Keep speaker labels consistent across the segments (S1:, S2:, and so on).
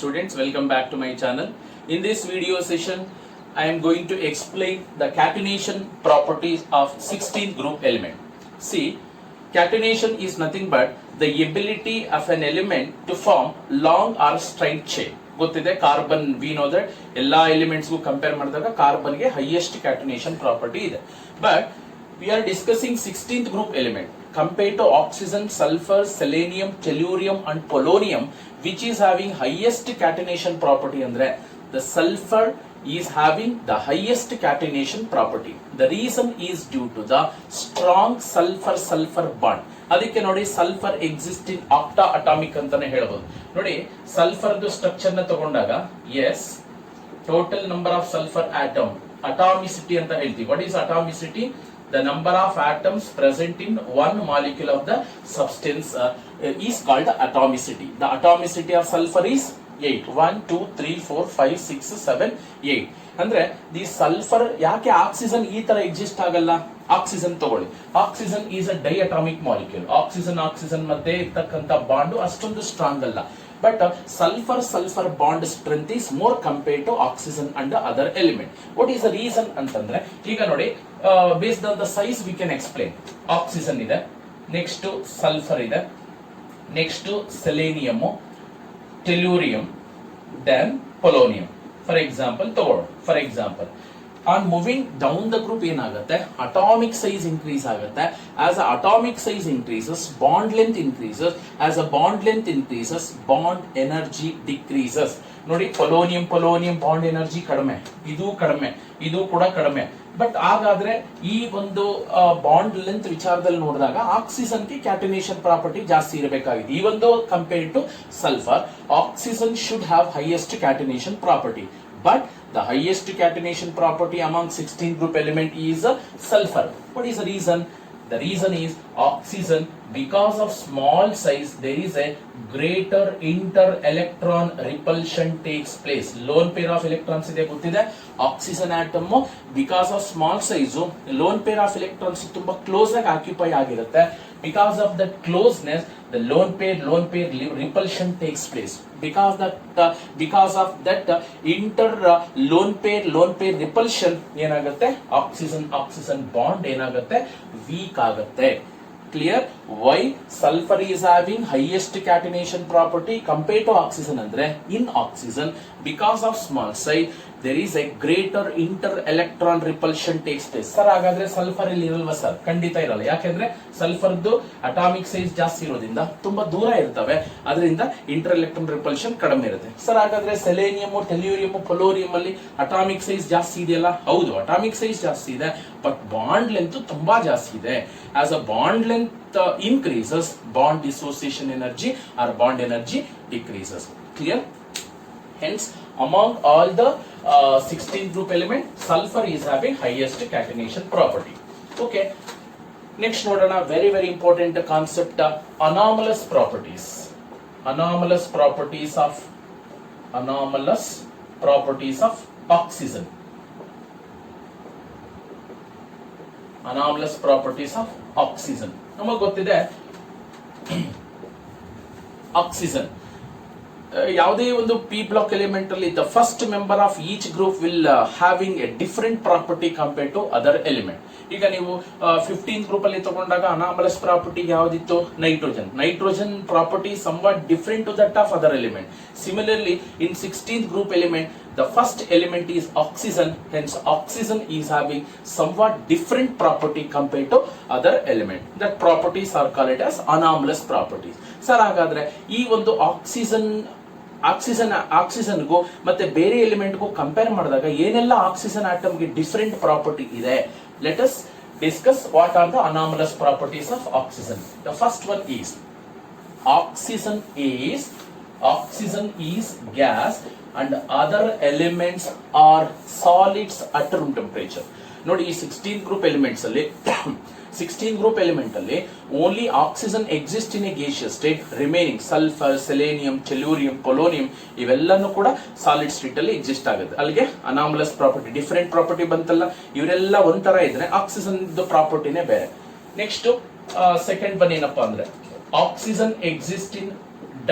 S1: students, welcome back to my channel. In this video session, I am going to explain the catenation properties of 16th group element. See, catenation is nothing but the ability of an element to form long or straight chain. ಗೊತ್ತಿದೆ carbon we know that ಎಲ್ಲಾ ಎಲಿಮೆಂಟ್ಸ್ಗೂ compare ಮಾಡಿದಾಗ ಕಾರ್ಬನ್ಗೆ highest catenation property ಇದೆ. But we are discussing 16th group element compared to oxygen, sulfur, selenium, tellurium and polonium, which is having highest catenation property. Andre the sulfur is having the highest catenation property. The reason is due to the strong sulfur bond. ಅದಕ್ಕೆ ನೋಡಿ sulphur exist in octa atomic ಅಂತಾನೆ ಹೇಳ್ಬೋದು. ನೋಡಿ ಸಲ್ಫರ್ದು structure ನ ತಗೊಂಡಾಗ S total number of sulphur atom atomicity ಅಂತ ಹೇಳ್ತೀವಿ. What is atomicity? The number of atoms present in one molecule of the substance is called atomicity. The atomicity of sulfur is 8. 1, 2, 3, 4, 5, 6, 7, 8. ಅಂದ್ರೆ the sulphur ಯಾಕೆ oxygen ಈ ತರ exist ಆಗಲ್ಲ? Oxygen ತಗೊಳ್ಳಿ, oxygen is a diatomic molecule. Oxygen ಮಧ್ಯೆ ಇರ್ತಕ್ಕಂಥ bond ಅಷ್ಟೊಂದು strong ಅಲ್ಲ. But sulfur bond strength is more compared to oxygen and the other element. What is the reason ಅಂತಂದ್ರೆ ಈಗ ನೋಡಿ based on the size we can explain. Oxygen ಇದೆ, next sulfur ಇದೆ, next selenium, tellurium, then polonium. For example ತಗೊಳ್ಳೋಣ. For example on moving down the group ಏನಾಗುತ್ತೆ? Atomic size increase ಆಗುತ್ತೆ. as a atomic size increases, bond length increases. as a bond length increases, bond energy decreases. ನೋಡಿ polonium bond energy ಕಡಿಮೆ, ಇದು ಕೂಡ ಕಡಿಮೆ. But ಹಾಗಾದ್ರೆ ಈ ಒಂದು ಬಾಂಡ್ ಲೆಂತ್ ವಿಚಾರದಲ್ಲಿ ನೋಡಿದಾಗ ಆಕ್ಸಿಜನ್ಗೆ ಕ್ಯಾಟನೇಷನ್ ಪ್ರಾಪರ್ಟಿ ಜಾಸ್ತಿ ಇರಬೇಕಾಗಿದೆ. ಈ ಒಂದು compare to sulphur, oxygen should have highest catenation property. But the highest catenation property among 16th group element is sulfur. What is the reason? The reason is oxygen, because of small size, there is a greater inter-electron repulsion takes place. Lone pair of electrons ಇದೆ ಗೊತ್ತಿದೆ. Oxygen atom because of small size, lone pair of electrons ತುಂಬಾ close ಆಗಿ occupy ಆಗಿರುತ್ತೆ. Because of that closeness, the lone pair repulsion takes place. Because of that inter lone pair repulsion ಏನಾಗುತ್ತೆ? Oxygen bond ಏನಾಗುತ್ತೆ? Weak ಆಗುತ್ತೆ. Clear? Why sulfur is having highest catenation property compared to oxygen andre in oxygen, because of small size, there is a greater inter-electron repulsion takes place. Sir ಹಾಗಾದ್ರೆ sulphur ಇಲ್ಲಿ ಇರಲ್ವಾ sir? ಖಂಡಿತ ಇರಲ್ಲ. ಯಾಕೆಂದ್ರೆ ಸಲ್ಫರ್ದು atomic size ಜಾಸ್ತಿ ಇರೋದ್ರಿಂದ ತುಂಬಾ ದೂರ ಇರ್ತವೆ, ಅದರಿಂದ ಇಂಟರ್ ಎಲೆಕ್ಟ್ರಾನ್ ರಿಪಲ್ಷನ್ ಕಡಿಮೆ ಇರುತ್ತೆ. ಸರ್ ಹಾಗಾದ್ರೆ ಸೆಲೇನಿಯಂ, ಟೆಲ್ಯೂರಿಯಂ, ಪೊಲೋರಿಯಂ ಅಲ್ಲಿ ಅಟಾಮಿಕ್ ಸೈಜ್ ಜಾಸ್ತಿ ಇದೆಯಲ್ಲ? ಹೌದು, ಅಟಾಮಿಕ್ ಸೈಜ್ ಜಾಸ್ತಿ ಇದೆ, ಬಟ್ ಬಾಂಡ್ ಲೆಂತ್ ತುಂಬಾ ಜಾಸ್ತಿ ಇದೆ. As a bond length increases, bond dissociation energy or bond energy decreases. Clear? Hence among all the 16th group element, sulfur is having highest catenation property. Okay, next nodana very important concept, anomalous properties of oxygen. Anomalous properties of oxygen. ನಮಗೆ ಗೊತ್ತಿದೆ oxygen ಯಾವುದೇ ಒಂದು P block element ಅಲ್ಲಿ the first member of each group will having a different property compare to other element. ಈಗ ನೀವು 15th group ಅಲ್ಲಿ ತಗೊಂಡಾಗ anomalous property ಯಾವ್ದಿತ್ತು? Nitrogen property somewhat different to that of other element. Similarly in 16th group element, the first element is oxygen, hence oxygen is having somewhat different property compared to other element. That properties are called as anomalous properties. Sir ಹಾಗಾದ್ರೆ ಈ ಒಂದು ಆಕ್ಸಿಜನ್ಗೂ ಮತ್ತೆ ಬೇರೆ ಎಲಿಮೆಂಟ್ಗೂ compare ಮಾಡಿದಾಗ ಏನೆಲ್ಲ oxygen ಆಟಮ್ಗೆ different property ಇದೆ? Let us discuss what are the anomalous properties of oxygen. The first one is oxygen is gas and other elements are solids at room temperature. ನೋಡಿ ಈ 16 group elements ಅಲ್ಲಿ 16 group element ಅಲ್ಲಿ only oxygen exist in a gaseous state, remaining sulfur, selenium, tellurium, polonium ಇವೆಲ್ಲನೂ ಕೂಡ solid state ಅಲ್ಲಿ exist ಆಗುತ್ತೆ. ಅಲ್ಲಿಗೆ anomalous property, different property ಬಂತಲ್ಲ, ಇವರೆಲ್ಲ ಒಂಥರ ಇದ್ರೆ ಆಕ್ಸಿಜನ್ ಪ್ರಾಪರ್ಟಿನೇ ಬೇರೆ. ನೆಕ್ಸ್ಟ್ ಸೆಕೆಂಡ್ ಒನ್ ಏನಪ್ಪಾ ಅಂದ್ರೆ oxygen exist in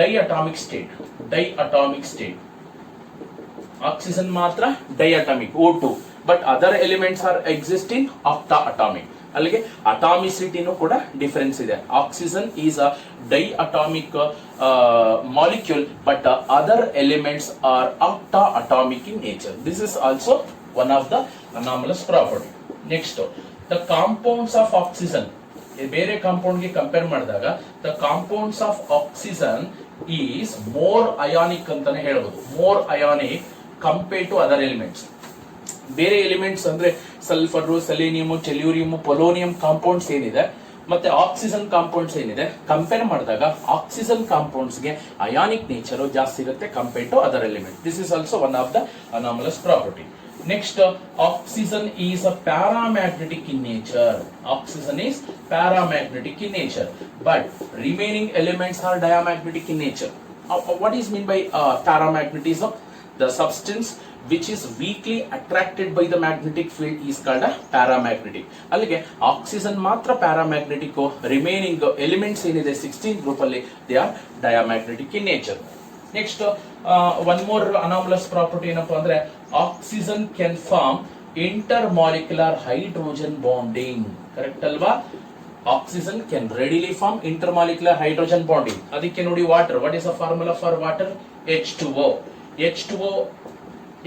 S1: diatomic state. Diatomic state. Oxygen ಮಾತ್ರ diatomic O2, but other elements are existing octaatomic. ಅಲ್ಲಿಗೆ ಅಟಾಮಿಸಿಟಿನೂ ಕೂಡ ಡಿಫರೆನ್ಸ್ ಇದೆ. Oxygen is a diatomic molecule, but other elements are octa atomic in nature. This is also one of the anomalous property. Next, the compounds of oxygen. ಬೇರೆ compound ಗೆ compare ಮಾಡಿದಾಗ the compounds of oxygen is more ionic ಅಂತಾನೆ ಹೇಳ್ಬೋದು. More ionic compare to other elements. ಬೇರೆ elements ಅಂದ್ರೆ sulphur, selenium, tellurium, polonium compounds ಏನಿದೆ ಮತ್ತೆ oxygen compounds ಏನಿದೆ, ಕಂಪೇರ್ ಮಾಡಿದಾಗ ಆಕ್ಸಿಜನ್ ಕಾಂಪೌಂಡ್ಸ್ ಗೆ ಅಯಾನಿಕ್ ನೇಚರ್ ಜಾಸ್ತಿ ಇರುತ್ತೆ compare to other element. This is also one of the anomalous property. Next, oxygen is a paramagnetic in nature. Oxygen is paramagnetic in nature, but remaining elements are diamagnetic in nature. What is mean by paramagnetism? The substance which is weakly attracted by the magnetic field is called a paramagnetic. ಅಲ್ಲಿಗೆ oxygen ಮಾತ್ರ paramagnetic, remaining elements ಏನಿದೆ 16 group ಅಲ್ಲಿ they are diamagnetic in nature. Next, one more anomalous property ಏನಪ್ಪಾ ಅಂದ್ರೆ oxygen can form intermolecular hydrogen bonding. Correct ಅಲ್ವಾ? Oxygen can readily form intermolecular hydrogen bonding. ಅದಕ್ಕೆ ನೋಡಿ water, what is the formula for water? H2O.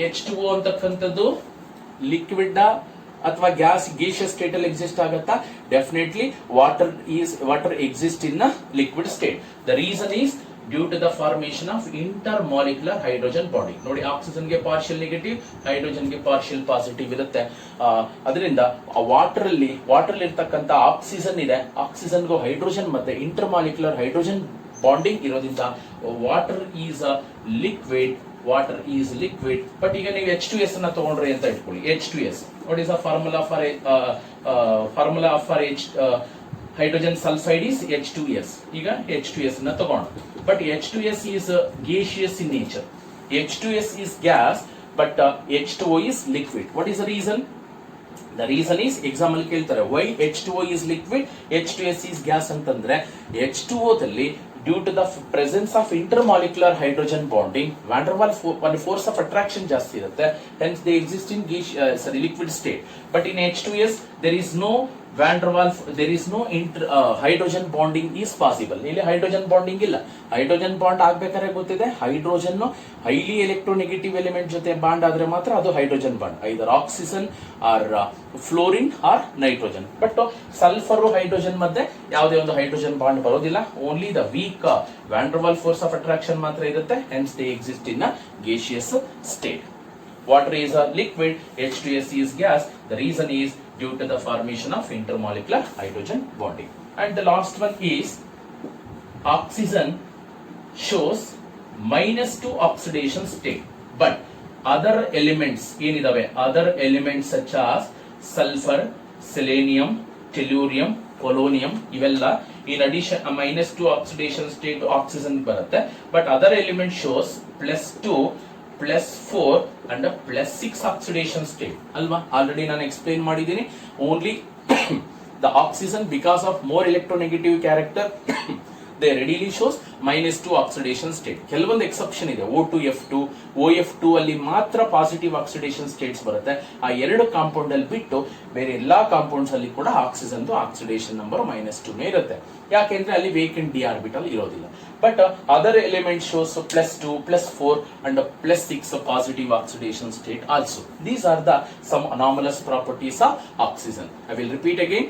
S1: H2O ಅಂತಕ್ಕಂಥದ್ದು liquid ಅಥವಾ gas, gaseous state ಅಲ್ಲಿ exist ಆಗುತ್ತಾ? Definitely water exist in liquid state. The reason is due to the formation of intermolecular hydrogen bonding. ನೋಡಿ, oxygen ಗೆ partial negative, hydrogen ಗೆ partial positive ಇರುತ್ತೆ. ಅದರಿಂದ water ಅಲ್ಲಿ ಇರ್ತಕ್ಕಂಥ ಆಕ್ಸಿಜನ್ ಇದೆ, ಆಕ್ಸಿಜನ್ ಗು ಹೈಡ್ರೋಜನ್ ಮತ್ತೆ ಇಂಟರ್ ಮಾಲಿಕ್ಯುಲರ್ ಹೈಡ್ರೋಜನ್ ಬಾಂಡಿಂಗ್ ಇರೋದ್ರಿಂದ water is a liquid. Water is liquid. But ಈಗ ನೀವು H2S ಅನ್ನ ತಗೊಂಡ್ರಿ ಅಂತ ಇಟ್ಕೊಳ್ಳಿ. H2S, what is the formula for hydrogen sulphide is H2S. ಈಗ H2S ಅನ್ನ ತಗೊಂಡು, but H2S is gaseous in nature. H2S is gas, but H2O is liquid. What is the reason? The reason is, example ಕೇಳ್ತಾರೆ, why H2O is liquid, H2S is gas ಅಂತಂದ್ರೆ H2O ದಲ್ಲಿ due to the presence of intermolecular hydrogen bonding, van der Waals force of attraction ಜಾಸ್ತಿ ಇರುತ್ತೆ, hence they exist in liquid state. But in H2S there is no van der Waals, there is no hydrogen bonding is possible. ಇಲ್ಲಿ hydrogen bonding ಇಲ್ಲ. Hydrogen bond ಆಗ್ಬೇಕಾದ್ರೆ ಗೊತ್ತಿದೆ, hydrogen highly electronegative element ಜೊತೆ bond ಆದ್ರೆ ಮಾತ್ರ ಅದು hydrogen bond, either oxygen or fluorine or nitrogen. But sulphur hydrogen ಮಧ್ಯೆ ಯಾವುದೇ ಒಂದು ಹೈಡ್ರೋಜನ್ ಬಾಂಡ್ ಬರೋದಿಲ್ಲ. Only the weak van der Waals force of attraction ಮಾತ್ರ ಇರುತ್ತೆ, hence they exist in a gaseous state. Water is a liquid, H2S is gas. The reason is due to the formation of intermolecular hydrogen bonding. And the last one is oxygen shows -2 oxidation state, but other elements ಏನಿದಾವೆ, other elements such as sulfur, selenium, tellurium, polonium, ಇವೆಲ್ಲ in addition a -2 oxidation state oxygen ಬರುತ್ತೆ. But other element shows +2, +4 and +6 oxidation state. ಅಲ್ವಾ? Already ನಾನು explain ಮಾಡಿದ್ದೀನಿ. Only the oxygen, because of more electronegative character, they readily shows -2 oxidation state. ಕೆಲವೊಂದು exception ಇದೆ, O2F2, OF2 ಅಲ್ಲಿ ಮಾತ್ರ positive oxidation States ಬರುತ್ತೆ. ಆ ಎರಡು ಕಾಂಪೌಂಡ್ ಅಲ್ಲಿ ಬಿಟ್ಟು ಬೇರೆ ಎಲ್ಲಾ ಕಾಂಪೌಂಡ್ಸ್ ಅಲ್ಲಿ ಕೂಡ ಆಕ್ಸಿಜನ್ ಆಕ್ಸಿಡೇಷನ್ ನಂಬರ್ -2 ಇರುತ್ತೆ. ಯಾಕೆಂದ್ರೆ ಅಲ್ಲಿ ವೇಕೆಂಟ್ ಡಿ ಆರ್ಬಿಟಲ್ ಇರೋದಿಲ್ಲ. But other element shows +2, +4 and +6 positive oxidation state also. These are the some anomalous properties of oxygen. I will repeat again.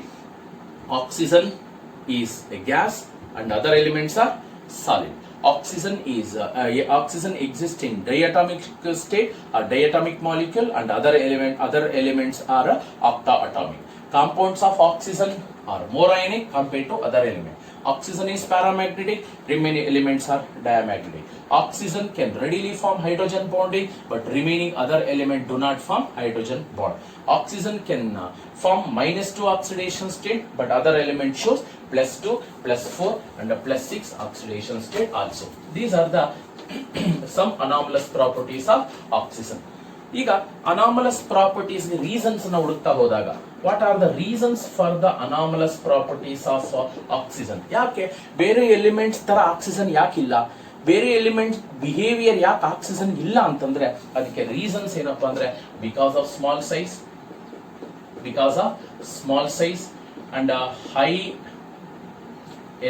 S1: Oxygen is a gas and other elements are solid. Oxygen exists in diatomic state or diatomic molecule, and other elements are octaatomic. Compounds of oxygen are more ionic compared to other elements. Oxygen is paramagnetic, remaining elements are diamagnetic. Oxygen can readily form hydrogen bonding, but remaining other elements do not form hydrogen bond. Oxygen can form -2 oxidation state, but other element shows +2, +4 and +6 oxidation state also. These are the some anomalous properties of oxygen. ಈಗ anomalous properties reasons ನ ಹುಡುಕ್ತಾ ಹೋದಾಗ, what are the reasons for the anomalous properties of oxygen? ಯಾಕೆ ಬೇರೆ elements ತರ oxygen ಯಾಕಿಲ್ಲ? ಬೇರೆ element behaviour ಯಾಕೆ ಆಕ್ಸಿಜನ್ ಇಲ್ಲ ಅಂತಂದ್ರೆ ಅದಕ್ಕೆ ರೀಸನ್ಸ್ ಏನಪ್ಪಾ ಅಂದ್ರೆ because of small size and high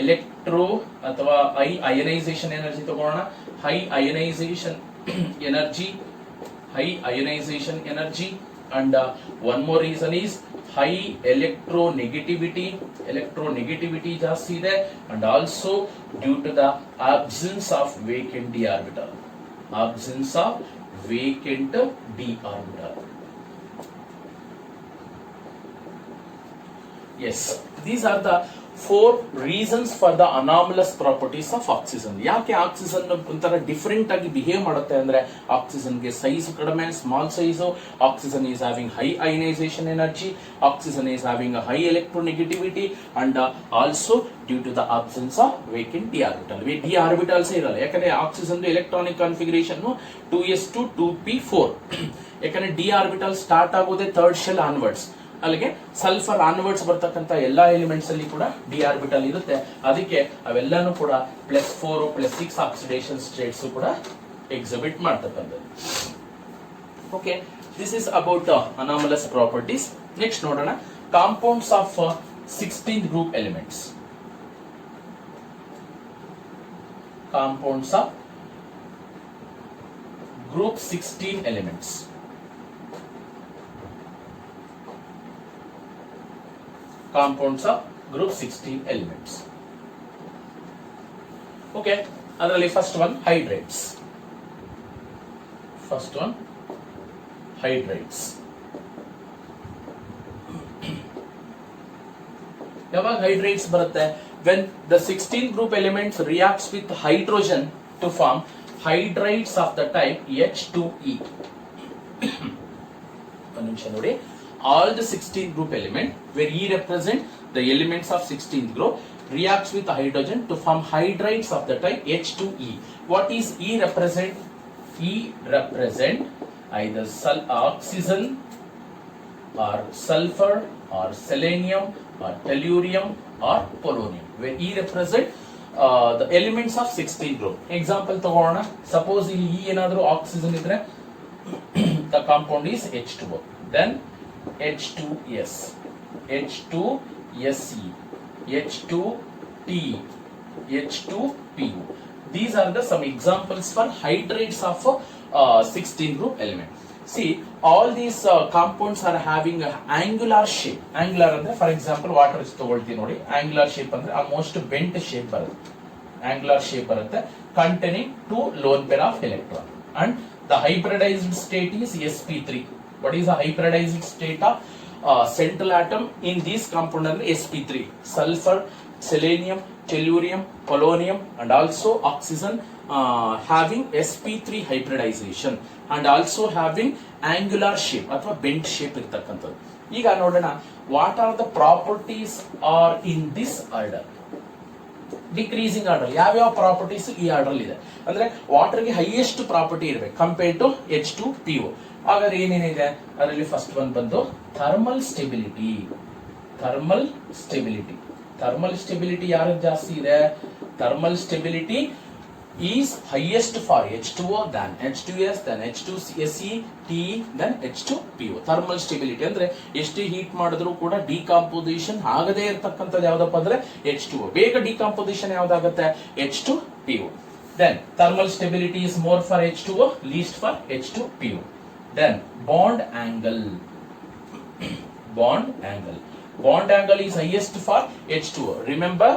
S1: electro ಅಥವಾ ಹೈ ಅಯನೈಸೇಷನ್ ಎನರ್ಜಿ ತಗೋಣ. High ionization energy and one more reason is high electronegativity ಜಾಸ್ತಿ ಇದೆ, and also due to the absence of vacant d orbital. Yes, these are the 4 reasons for the anomalous properties of oxygen. ಯಾಕೆ oxygen ಒಂಥರ different ಆಗಿ behave ಮಾಡುತ್ತೆ ಅಂದ್ರೆ ಆಕ್ಸಿಜನ್ಗೆ size ಕಡಿಮೆ, small size, oxygen is having high ionization energy, oxygen is having high electronegativity and also due to the absence of vacant d orbital. D orbitals ಇರಲ್ಲ, ಯಾಕಂದ್ರೆ oxygen electronic configuration 2s2 2p4. ಯಾಕಂದ್ರೆ d orbital start ಆಗೋದೇ third shell onwards, ಅಲ್ಲಿಗೆ sulphur onwards ಬರ್ತಕ್ಕಂಥ ಎಲ್ಲಾ elements ಅಲ್ಲಿ ಕೂಡ D orbital ಇರುತ್ತೆ. ಅದಕ್ಕೆ ಅವೆಲ್ಲಾನು ಕೂಡ +4 +6 ಆಕ್ಸಿಡೇಷನ್ ಸ್ಟೇಟ್ಸ್ ಕೂಡ ಎಕ್ಸಿಬಿಟ್ ಮಾಡ್ತಕ್ಕಂಥದ್ದು. Okay, this is about anomalous properties. Next ನೋಡೋಣ compounds of 16th group elements. Compounds of group 16 elements. Compounds of group 16 elements. Okay, ಅದರಲ್ಲಿ first one hydrates. ಯಾವಾಗ hydrates ಬರುತ್ತೆ? When the 16 group elements reacts with hydrogen to form hydrides of the type H2E. ಒಂದು ನಿಮಿಷ ನೋಡಿ. All the 16th group element, where E represent the elements of 16th group, reacts with hydrogen to form hydrides of the type H2E. What is E represent? E represent either oxygen or sulfur or selenium or tellurium or polonium, where E represent the elements of 16th group. Example ತಗೋಣ. Suppose ಇಲ್ಲಿ E ಏನಾದರೂ oxygen ಇದ್ರೆ the compound is H2O. Then H2S, H2Se, H2T, H2PO. These are the some examples for hydrates of 16 group element. See, all these compounds are having a angular shape. Angular ಅಂದ್ರೆ for example water is ತಗೊಳ್ತೀವಿ ನೋಡಿ. Angular shape ಅಂದ್ರೆ almost bent shape ಬರುತ್ತೆ. Containing 2 lone pair of electron, and the hybridized state is sp3. What is the hybridized state of central atom in this compound? sp3. Sulfur, selenium, tellurium, polonium and also oxygen having sp3 hybridization and also having angular shape ಅಥವಾ bent shape ಇರತಕ್ಕಂಥದ್ದು. ಈಗ ನೋಡೋಣ what are the properties are in this order. Decreasing order ಯಾವ್ಯಾವ properties ಈ order ಇದೆ ಅಂದ್ರೆ ವಾಟರ್ಗೆ highest property ಇರಬೇಕು compared to H2PO. ಹಾಗಾದ್ರೆ ಏನೇನಿದೆ ಅದರಲ್ಲಿ ಫಸ್ಟ್ ಒನ್ ಬಂದು ಥರ್ಮಲ್ ಸ್ಟೆಬಿಲಿಟಿ ಯಾರಿಗೆ ಜಾಸ್ತಿ ಇದೆ? Thermal stability is highest for H2O, then H2S, then H2Se, T, then H2PO. Thermal stability ಅಂದ್ರೆ ಎಷ್ಟೇ ಹೀಟ್ ಮಾಡಿದ್ರು ಕೂಡ ಡಿಕಾಂಪೋಸಿಷನ್ ಆಗದೇ ಇರತಕ್ಕಂಥದ್ದು ಯಾವ್ದಪ್ಪ ಅಂದ್ರೆ H2O. ಬೇಗ decomposition ಯಾವ್ದಾಗುತ್ತೆ? H2PO. Then thermal stability is more for H2O, least for H2PO. Then bond angle is highest for H2O. Remember,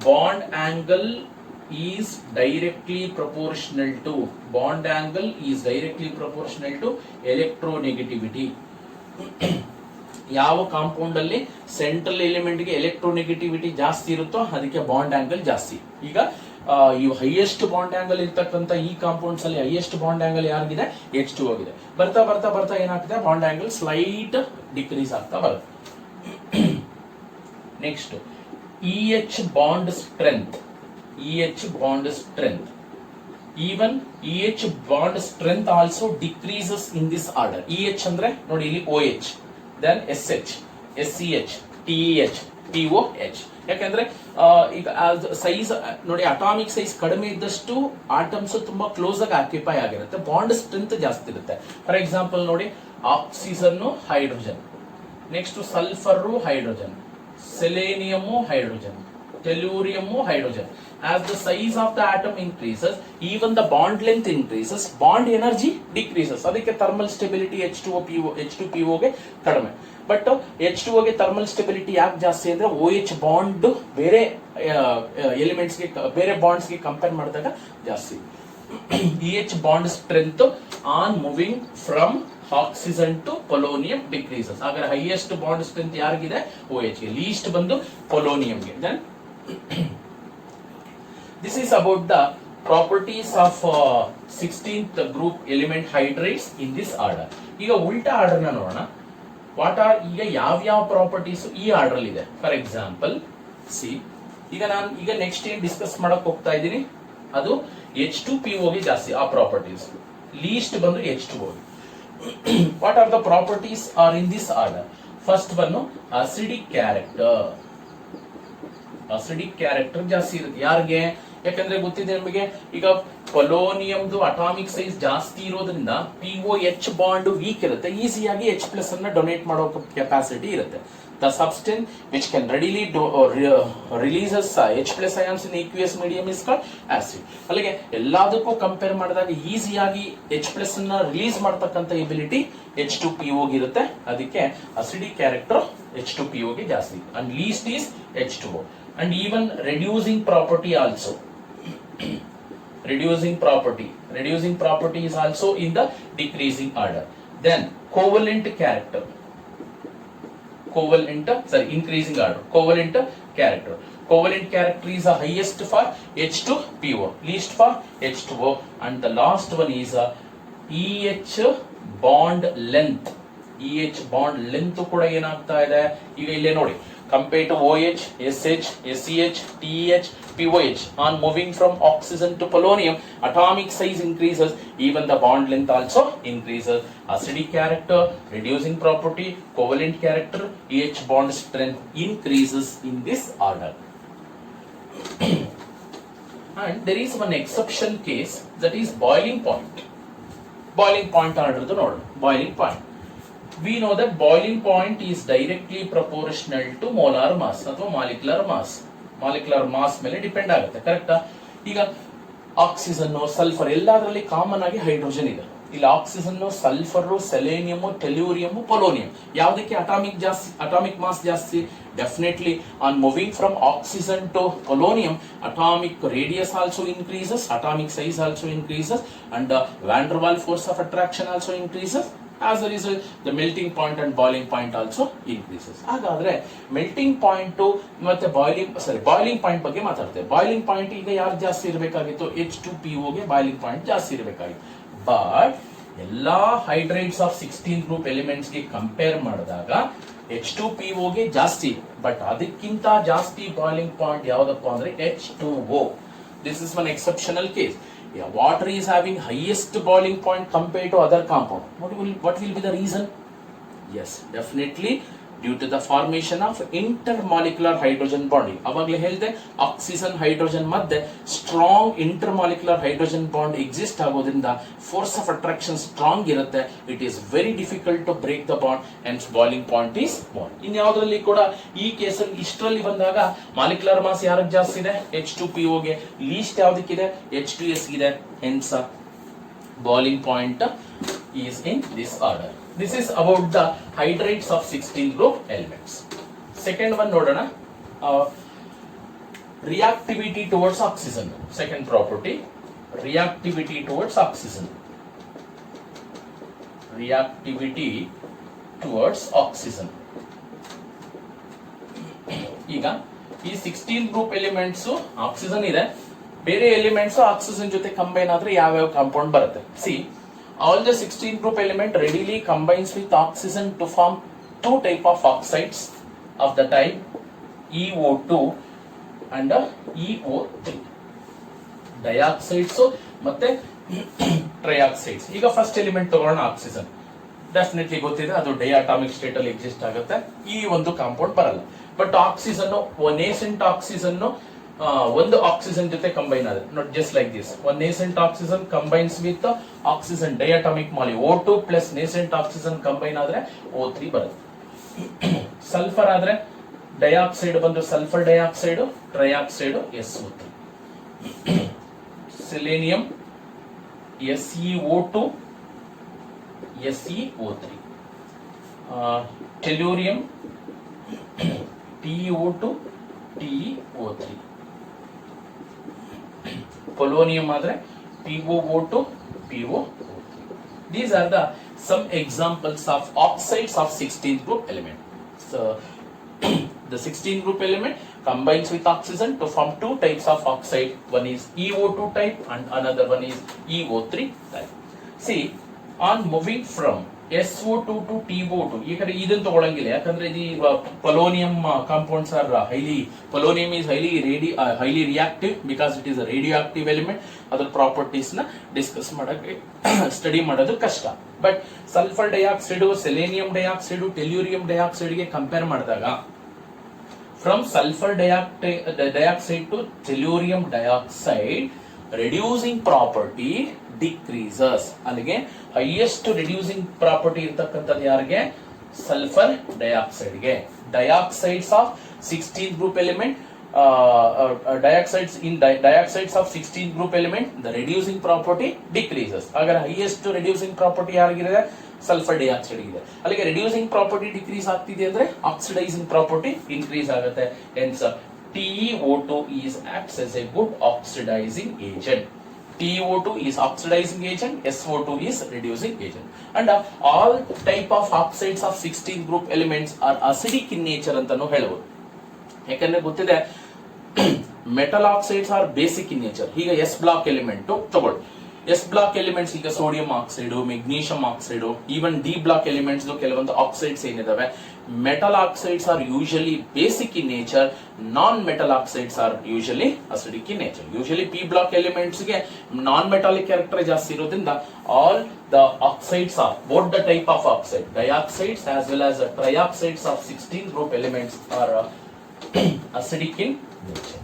S1: bond angle is directly proportional to electronegativity. ಯಾವ ಕಾಂಪೌಂಡ್ ಅಲ್ಲಿ central element ಗೆ electronegativity ಜಾಸ್ತಿ ಇರುತ್ತೋ ಅದಕ್ಕೆ bond angle ಜಾಸ್ತಿ. ಈಗ ಇವು highest bond angle ಇರ್ತಕ್ಕಂಥ ಈ ಕಾಂಪೌಂಡ್ಸ್ ಅಲ್ಲಿ ಹೈಯೆಸ್ಟ್ ಬಾಂಡ್ ಆಂಗಲ್ ಯಾರಿಗಿದೆ? H2 ಆಗಿದೆ. ಬರ್ತಾ ಏನಾಗ್ತದೆ? ಬಾಂಡ್ ಆಂಗಲ್ ಸ್ಲೈಟ್ ಡಿಕ್ರೀಸ್ ಆಗ್ತಾ ಬರುತ್ತೆ. Next EH bond strength. Even EH bond strength also decreases in this order. EH ಅಂದ್ರೆ ನೋಡಿ ಇಲ್ಲಿ OH, then SH, SCH, TEH, TOH. ಯಾಕಂದ್ರೆ ಈಗ ಸೈಜ್ ನೋಡಿ, ಅಟಾಮಿಕ್ ಸೈಜ್ ಕಡಿಮೆ ಇದ್ದಷ್ಟು ಆಟಮ್ಸ್ ತುಂಬಾ ಕ್ಲೋಸ್ ಆಗಿ ಆಕ್ಯುಪೈ ಆಗಿರುತ್ತೆ, ಬಾಂಡ್ ಸ್ಟ್ರೆಂತ್ ಜಾಸ್ತಿ ಇರುತ್ತೆ. ಫಾರ್ ಎಕ್ಸಾಂಪಲ್ ನೋಡಿ, oxygen hydrogen, next sulphur hydrogen, selenium hydrogen, tellurium hydrogen. As the size of the atom increases, even the bond length increases, bond energy decreases. ಅದಕ್ಕೆ thermal stability H2PO ಗೆ ಕಡಿಮೆ. But H2O ಗೆ thermal stability ಯಾಕೆ ಜಾಸ್ತಿ ಅಂದ್ರೆ OH bond ಬೇರೆ elements ಗೆ, ಬೇರೆ ಬಾಂಡ್ಸ್ ಗೆ ಕಂಪೇರ್ ಮಾಡಿದಾಗ ಜಾಸ್ತಿ. EH bond strength on moving from oxygen to polonium decreases. ಹಾಗಾದ್ರೆ ಹೈಯೆಸ್ಟ್ ಬಾಂಡ್ ಸ್ಟ್ರೆಂತ್ ಯಾರಿಗಿದೆ? OH ಗೆ. ಲೀಸ್ಟ್ ಬಂದು ಪೊಲೋನಿಯಂಗೆ. Then this is about the properties of 16th group element hydrates in this order. ಈಗ ಉಲ್ಟಾ ಆರ್ಡರ್ ನ ನೋಡೋಣ. ವಾಟ್ ಆರ್ ಈಗ ಯಾವ ಪ್ರಾಪರ್ಟೀಸ್ ಈ ಆರ್ಡರ್ ಇದೆ? ಫಾರ್ ಎಕ್ಸಾಂಪಲ್ ಸಿ, ಈಗ ನಾನು ನೆಕ್ಸ್ಟ್ ಏನ್ ಡಿಸ್ಕಸ್ ಮಾಡಕ್ ಹೋಗ್ತಾ ಇದ್ದೀನಿ ಅದು H2PO ಗೆ ಜಾಸ್ತಿ ಆ ಪ್ರಾಪರ್ಟೀಸ್. ಲೀಸ್ಟ್ ಬಂದು H2O. What are the properties are in this order? First ಬಂದು ಅಸಿಡಿಕ್ ಕ್ಯಾರೆಕ್ಟರ್. ಅಸಿಡಿಕ್ ಕ್ಯಾರೆಕ್ಟರ್ ಜಾಸ್ತಿ ಇರುತ್ತೆ. ಯಾರಿಗೆ? ಯಾಕಂದ್ರೆ ಗೊತ್ತಿದೆ ನಮಗೆ, ಈಗ ಪೊಲೋನಿಯಂದು ಅಟಾಮಿಕ್ ಸೈಜ್ ಜಾಸ್ತಿ ಇರೋದ್ರಿಂದ POH ಬಾಂಡ್ ವೀಕ್ ಇರುತ್ತೆ, ಈಸಿಯಾಗಿ H+ ಅನ್ನ ಡೊನೇಟ್ ಮಾಡೋ ಕೆಪಾಸಿಟಿ ಇರುತ್ತೆ. The substance which can readily releases H+ ions in aqueous medium is called acid. ಅಲ್ಲಿಗೆ ಎಲ್ಲದಕ್ಕೂ ಕಂಪೇರ್ ಮಾಡಿದಾಗ ಈಸಿಯಾಗಿ H+ ಅನ್ನ ರಿಲೀಸ್ ಮಾಡತಕ್ಕಂತ ಎಬಿಲಿಟಿ H2PO ಗೆ ಇರುತ್ತೆ. ಅದಕ್ಕೆ ಅಸಿಡಿಕ್ ಕ್ಯಾರೆಕ್ಟರ್ H2PO ಗೆ ಜಾಸ್ತಿ. And least is H2O. And even reducing property also. Reducing property is also in the decreasing order. Then covalent character. Increasing order. Covalent character. Covalent character is the highest for H2PO, least for H2O, and the last one is EH bond length. EH bond length ಕೂಡ ಏನಾಗ್ತಾ ಇದೆ ಈಗ ಇಲ್ಲೇ ನೋಡಿ. Compared to OH, SH, SEH, TEH, POH on moving from oxygen to polonium, atomic size increases, even the bond length also increases. Acidic character, reducing property, covalent character, EH bond strength increases in this order. And there is one exception case, that is boiling point. Boiling point order the node. Boiling point. We know that boiling point is directly proportional to molar mass ಅಥವಾ molecular mass. Molecular mass ಮೇಲೆ depend ಆಗುತ್ತೆ, ಕರೆಕ್ಟಾ? ಈಗ oxygen, sulphur ಎಲ್ಲದರಲ್ಲಿ common ಆಗಿ hydrogen ಇದೆ. ಇಲ್ಲಿ oxygen, sulphur, selenium, tellurium, polonium. ಯಾವುದಕ್ಕೆ ಅಟಾಮಿಕ್ ಮಾಸ್ ಜಾಸ್ತಿ? Definitely on moving from oxygen to polonium, atomic radius also increases, atomic size also increases, and van der Waal force of attraction also increases. As a result, the melting point and boiling point also increases. ಹಾಗಾದ್ರೆ melting point ಮತ್ತೆ boiling point ಬಗ್ಗೆ ಮಾತಾಡ್ತೇವೆ. Boiling point ಈಗ ಯಾರು ಜಾಸ್ತಿ ಇರಬೇಕಾಗಿತ್ತು? H2PO ಗೆ boiling point ಜಾಸ್ತಿ ಇರಬೇಕಾಗಿತ್ತು. ಬಟ್ ಎಲ್ಲಾ ಹೈಡ್ರೈಡ್ಸ್ ಆಫ್ 16 ಗ್ರೂಪ್ ಎಲಿಮೆಂಟ್ಸ್ ಗೆ ಕಂಪೇರ್ ಮಾಡಿದಾಗ H2PO ಗೆ ಜಾಸ್ತಿ, ಬಟ್ ಅದಕ್ಕಿಂತ ಜಾಸ್ತಿ ಬಾಯ್ಲಿಂಗ್ ಪಾಯಿಂಟ್ ಯಾವ್ದಪ್ಪ ಅಂದ್ರೆ H2O. This is one exceptional case. Yeah, water is having highest boiling point compared to other compound. What will be the reason? Yes, definitely due to the formation of intermolecular hydrogen bonding. ಅವಾಗಲೇ ಹೇಳಿದೆ, oxygen hydrogen ಮಧ್ಯೆ strong intermolecular hydrogen bond exist ಆಗೋದ್ರಿಂದ force of attraction strong ಇರುತ್ತೆ. It is very difficult to break the bond and boiling point is bond. ಇನ್ಯಾವುದರಲ್ಲಿ ಕೂಡ ಈ ಕೇಸಲ್ಲಿ ಇಷ್ಟರಲ್ಲಿ ಬಂದಾಗ ಮಾಲಿಕ್ಯುಲರ್ ಮಾಸ್ ಯಾರಿಗೆ ಜಾಸ್ತಿ ಇದೆ? H2PO ಗೆ. ಲೀಸ್ಟ್ ಯಾವ್ದಕ್ಕಿದೆ? H2S ಇದೆ. Hence boiling point is in this order. This is about the hydrates of 16 group elements. Second one ನೋಡೋಣ, reactivity towards oxygen. Second property, reactivity towards oxygen. Reactivity towards oxygen. ಈಗ ಈ 16 group elements oxygen ಇದೆ, ಬೇರೆ elements oxygen ಜೊತೆ combine ಆದ್ರೆ ಯಾವ್ಯಾವ compound ಬರುತ್ತೆ? C, all the 16 group element readily combines with oxygen to form two type of oxides of the type EO2 and EO3. Dioxides ಮತ್ತೆ ಟ್ರೈಆಕ್ಸೈಡ್ಸ್. ಈಗ ಫಸ್ಟ್ ಎಲಿಮೆಂಟ್ ತಗೊಳ್ಳೋಣ, oxygen. Definitely ಗೊತ್ತಿದೆ, ಅದು ಡೈಅಟಾಮಿಕ್ ಸ್ಟೇಟ್ ಅಲ್ಲಿ ಎಕ್ಸಿಸ್ಟ್ ಆಗುತ್ತೆ. ಈ ಒಂದು ಕಾಂಪೌಂಡ್ ಬರಲ್ಲ. ಬಟ್ ಆಕ್ಸಿಜನ್ ನೇಸೆಂಟ್ ಆಕ್ಸಿಜನ್ ಒಂದು ಆಕ್ಸಿಜನ್ ಜೊತೆ ಕಂಬೈನ್ ಆದ್ರೆ not just like this, one nascent oxygen combines with oxygen diatomic molecule O2 plus nascent oxygen combine ಆದ್ರೆ O3 ಬರುತ್ತೆ. ಸಲ್ಫರ್ ಆದ್ರೆ ಡೈಆಕ್ಸೈಡ್ ಬಂದು sulphur dioxide, trioxide SO3. Selenium SeO2 SeO3, tellurium TeO2 TeO3, polonium ಆದ್ರೆ PoO2 PoO3. These are the some examples of oxides of 16th group element. So the 16th group element combines with oxygen to form two types of oxide. One is EO2 type and another one is EO3 type. See, on moving from SO2 to TO2, ಈ ಕಡೆ ಇದನ್ನು ತಗೊಳಂಗಿಲ್ಲ, ಯಾಕಂದ್ರೆ ಇದು polonium compounds are polonium is highly reactive because it is a radioactive element. ಅದರ properties ನ discuss ಮಾಡಕ್ಕೆ study ಮಾಡೋದು ಕಷ್ಟ. But sulphur dioxide, selenium dioxide, tellurium dioxide ಗೆ ಕಂಪೇರ್ ಮಾಡಿದಾಗ from sulfur dioxide to tellurium dioxide, reducing property decreases. ಅಲ್ಲಿಗೆ highest reducing property ಇರತಕ್ಕಂಥದ್ದು ಯಾರಿಗೆ? ಸಲ್ಫರ್ ಡೈಆಕ್ಸೈಡ್ ಗೆ. Dioxides of 16th group element, dioxides of 16th group element, the reducing property decreases. ಅಗರ highest reducing property ಯಾರಿಗಿದೆ? Sulphur dioxide ಇದೆ. ಅಲ್ಲಿಗೆ reducing property decrease ಆಗ್ತಿದೆ ಅಂದ್ರೆ ಆಕ್ಸಿಡೈಸಿಂಗ್ ಪ್ರಾಪರ್ಟಿ ಇನ್ಕ್ರೀಸ್ ಆಗುತ್ತೆ. Hence TeO2 is acts as a good oxidizing agent. TeO2 is oxidizing agent, SO2 is reducing agent. And all type of oxides of 16th group elements are acidic in nature ಅಂತಾನೂ ಹೇಳಬಹುದು. ಯಾಕಂದ್ರೆ ಗೊತ್ತಿದೆ metal oxides are basic in nature. ಈಗ S block element ತಗೊಳ್ಳಿ. S block elements ಈಗ sodium oxide, magnesium oxide, even D block elements ಕೆಲವೊಂದು oxides ಏನಿದಾವೆ, metal oxides are usually basic in nature, non metal oxides are usually acidic in nature. Usually P block elements ಗೆ non metallic character ಜಾಸ್ತಿ ಇರೋದ್ರಿಂದ all the oxides are both the type of oxide, dioxides as well as trioxides of 16th group elements are acidic in nature.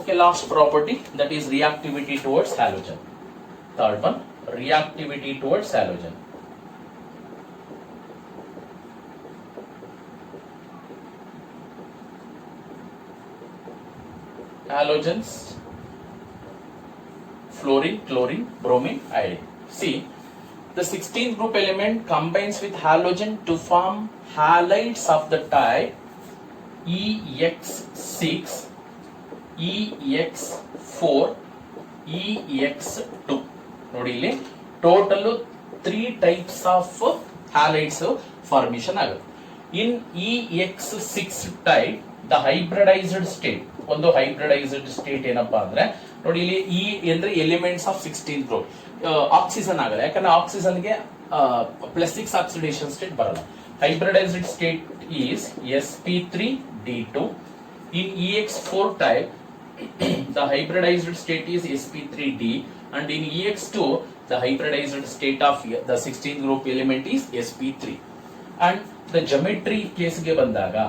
S1: Okay, last property, that is reactivity towards halogen. Third one, reactivity towards halogen. Halogens, fluorine, chlorine, bromine, iodine. See, the 16th group element combines with halogen to form halides of the type EX6, EX4, EX2. ನೋಡಿ ಇಲ್ಲಿ total 3 types of halides formation ಆಗುತ್ತೆ. ಇನ್ EX6 type the hybridised state, ಒಂದು hybridised state ಏನಪ್ಪಾ ಅಂದ್ರೆ ನೋಡಿ ಇಲ್ಲಿ E ಅಂದ್ರೆ elements of 16th group, oxygen ಆಗಲ್ಲ, ಯಾಕಂದ್ರೆ ಆಕ್ಸಿಜನ್ಗೆ +6 ಆಕ್ಸಿಡೇಷನ್ ಸ್ಟೇಟ್ ಬರಲ್ಲ. Hybridized state is sp3d2. In EX4 type, the hybridized state is sp3d, and in EX2, the hybridized state of the 16th group element is sp3. And the geometry case ge bandaga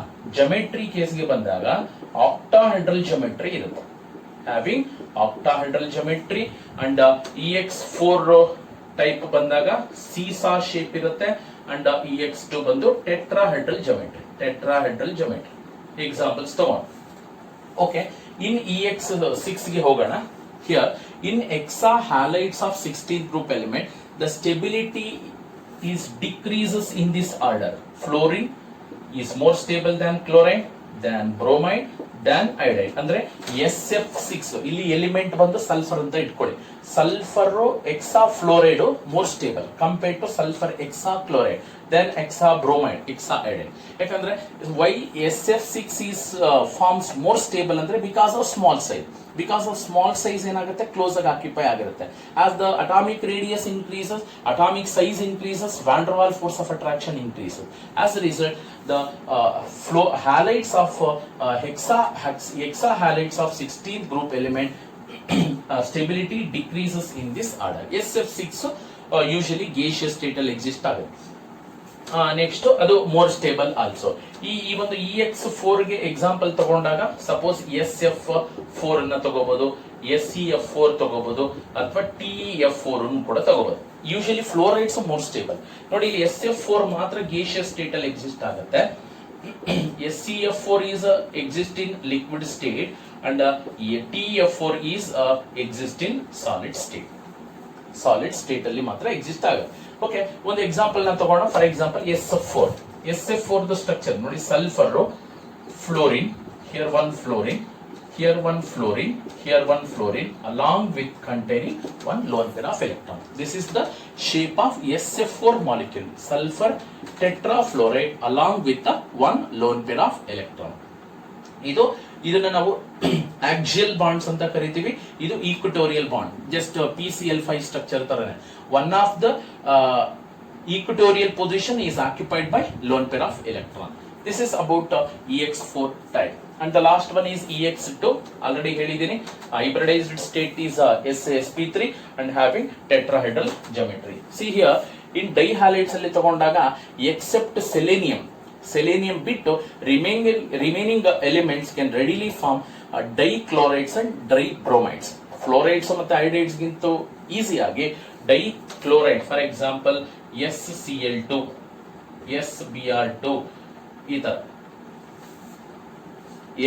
S1: octahedral geometry irutte, having octahedral geometry, and EX4 type bandaga seesaw shape irutte, and EX2 ಬಂದು tetrahedral geometry. Examples ತಗೊಂಡು. Okay, in EX6 ಗೆ ಹೋಗೋಣ. Here, in hexahalides of 16th group element, the stability is decreases in this order. Fluorine is more stable than chlorine, than bromide, than iodide. ಅಂದ್ರೆ SF6 ಇಲ್ಲಿ element ಬಂದು sulphur ಅಂತ ಇಟ್ಕೊಳ್ಳಿ. Sulphur hexafluoride more stable compare to sulphur hexachloride, then hexabromide, hexaiodide. ಯಾಕಂದ್ರೆ why SF6 is forms more stable ಅಂದ್ರೆ because of small size ಏನಾಗುತ್ತೆ, close ಆಗಿ occupy ಆಗಿರುತ್ತೆ. As the atomic radius increases, atomic size increases, van der Waal force of attraction increases. As a result, the halides of hexahalides of 16th group element stability decreases in this order. SF6 usually gaseous state ಅಲ್ಲಿ exist ಆಗುತ್ತೆ. Next ಅದು more stable also. ಈ ಒಂದು EX4 ಗೆ example ತಗೊಂಡಾಗ suppose SF4 ಅನ್ನ ತಗೋಬಹುದು, SeF4 ತಗೋಬಹುದು, ಅಥವಾ TeF4 ಕೂಡ ತಗೋಬಹುದು. Usually fluorides more stable. ನೋಡಿ ಇಲ್ಲಿ SF4 ಮಾತ್ರ ಗೇಷಿಯಸ್ ಸ್ಟೇಟ್ ಅಲ್ಲಿ ಎಕ್ಸಿಸ್ಟ್ ಆಗುತ್ತೆ. SeF4 is exist in liquid state and TeF4 is exist in solid state. Solid state ಅಲ್ಲಿ ಮಾತ್ರ ಎಕ್ಸಿಸ್ಟ್ ಆಗುತ್ತೆ. ಓಕೆ, ಒಂದು ಎಕ್ಸಾಂಪಲ್ ನ ತಗೋಣ. For example SF4 the structure ನೋಡಿ, sulphur, fluorine, here one fluorine, here one fluorine, here one fluorine, along with containing one lone pair of electron. This is the shape of SF4 molecule, sulfur tetrafluoride along with the one lone pair of electron. ಇದನ್ನ ನಾವು axial bonds ಅಂತ ಕರಿತೀವಿ. ಇದು equatorial bond, just PCl5 structure ತರನೇ. One of the equatorial position is occupied by lone pair of electron. This is about EX4 type. And the last one is EX2. Already ಹೇಳಿದ್ದೀನಿ, hybridized state is sp3 and having tetrahedral geometry. See here, in dihalides ಅಲ್ಲಿ ತಗೊಂಡಾಗ except selenium ಬಿಟ್ಟು remaining elements can readily form dichlorides and dibromides. Fluorides ಮತ್ತೆ iodides ಗಿಂತ easy ಆಗಿ dichloride, for example SCl2, SBr2 ಈ ತರ.